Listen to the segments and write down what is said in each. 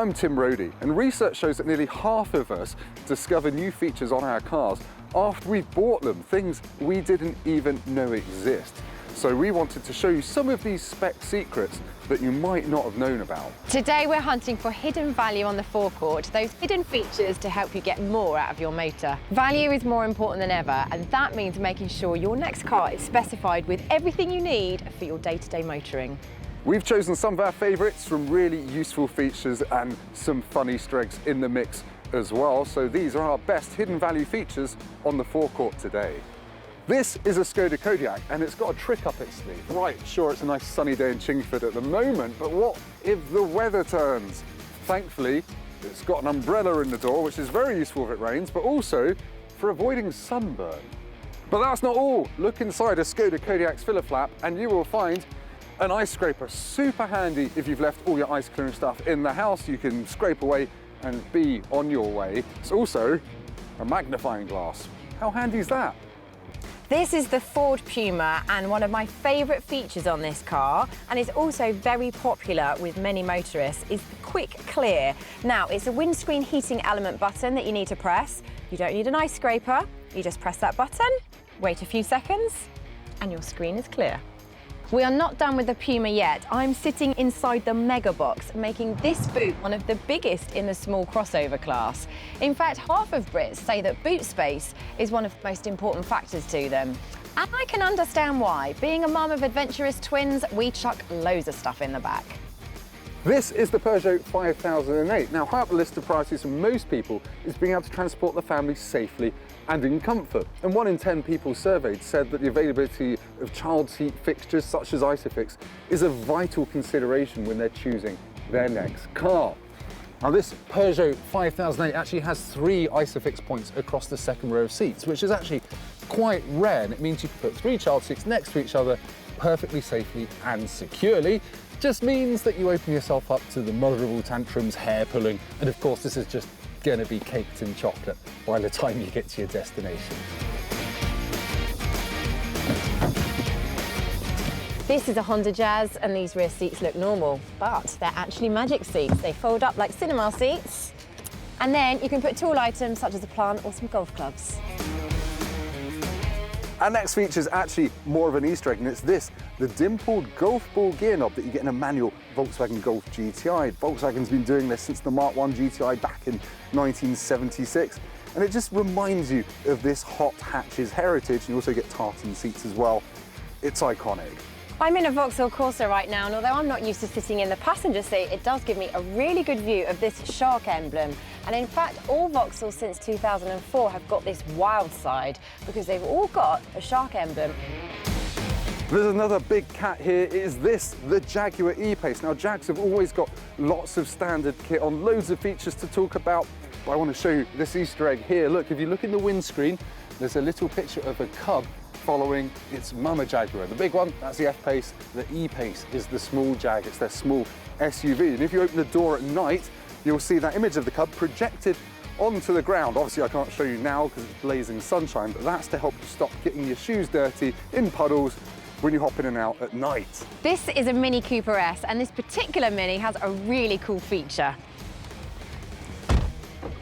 I'm Tim Rodie, and research shows that nearly half of us discover new features on our cars after we've bought them, things we didn't even know exist. So we wanted to show you some of these spec secrets that you might not have known about. Today we're hunting for hidden value on the forecourt, those hidden features to help you get more out of your motor. Value is more important than ever, and that means making sure your next car is specified with everything you need for your day-to-day motoring. We've chosen some of our favourites from really useful features and some fun Easter eggs in the mix as well. So these are our best hidden value features on the forecourt today. This is a Skoda Kodiaq, and it's got a trick up its sleeve. Right, sure, it's a nice sunny day in Chingford at the moment, but what if the weather turns? Thankfully, it's got an umbrella in the door, which is very useful if it rains, but also for avoiding sunburn. But that's not all. Look inside a Skoda Kodiaq's filler flap, and you will find an ice scraper. Super handy if you've left all your ice clearing stuff in the house. You can scrape away and be on your way. It's also a magnifying glass. How handy is that? This is the Ford Puma, and one of my favourite features on this car, and is also very popular with many motorists, is the Quick Clear. Now, it's a windscreen heating element button that you need to press. You don't need an ice scraper. You just press that button, wait a few seconds, and your screen is clear. We are not done with the Puma yet. I'm sitting inside the Mega Box, making this boot one of the biggest in the small crossover class. In fact, half of Brits say that boot space is one of the most important factors to them. And I can understand why. Being a mum of adventurous twins, we chuck loads of stuff in the back. This is the Peugeot 5008. Now, high up the list of priorities for most people is being able to transport the family safely and in comfort. And 1 in 10 people surveyed said that the availability of child seat fixtures such as Isofix is a vital consideration when they're choosing their next car. Now, this Peugeot 5008 actually has 3 Isofix points across the second row of seats, which is actually quite rare, and it means you can put 3 child seats next to each other perfectly safely and securely. Just means that you open yourself up to the motherable tantrums, hair pulling, and of course this is just going to be caked in chocolate by the time you get to your destination. This is a Honda Jazz, and these rear seats look normal, but they're actually magic seats. They fold up like cinema seats, and then you can put tool items such as a plant or some golf clubs. Our next feature is actually more of an Easter egg, and it's this, the dimpled golf ball gear knob that you get in a manual Volkswagen Golf GTI. Volkswagen's been doing this since the Mark I GTI back in 1976, and it just reminds you of this hot hatches heritage. You also get tartan seats as well. It's iconic. I'm in a Vauxhall Corsa right now, and although I'm not used to sitting in the passenger seat, it does give me a really good view of this shark emblem. And in fact, all Vauxhalls since 2004 have got this wild side, because they've all got a shark emblem. There's another big cat here. Is this the Jaguar E-Pace? Now, Jags have always got lots of standard kit on, loads of features to talk about, but I want to show you this Easter egg here. Look, if you look in the windscreen, there's a little picture of a cub following its mama Jaguar. The big one, that's the F-Pace. The E-Pace is the small Jag. It's their small SUV. And if you open the door at night, you'll see that image of the cub projected onto the ground. Obviously, I can't show you now because it's blazing sunshine, but that's to help you stop getting your shoes dirty in puddles when you hop in and out at night. This is a Mini Cooper S, and this particular Mini has a really cool feature.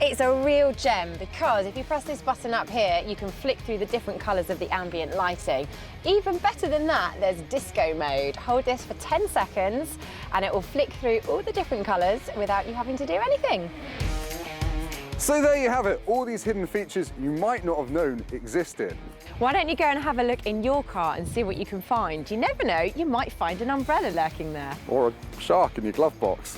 It's a real gem, because if you press this button up here, you can flick through the different colours of the ambient lighting. Even better than that, there's disco mode. Hold this for 10 seconds and it will flick through all the different colours without you having to do anything. So there you have it, all these hidden features you might not have known existed. Why don't you go and have a look in your car and see what you can find? You never know, you might find an umbrella lurking there. Or a shark in your glove box.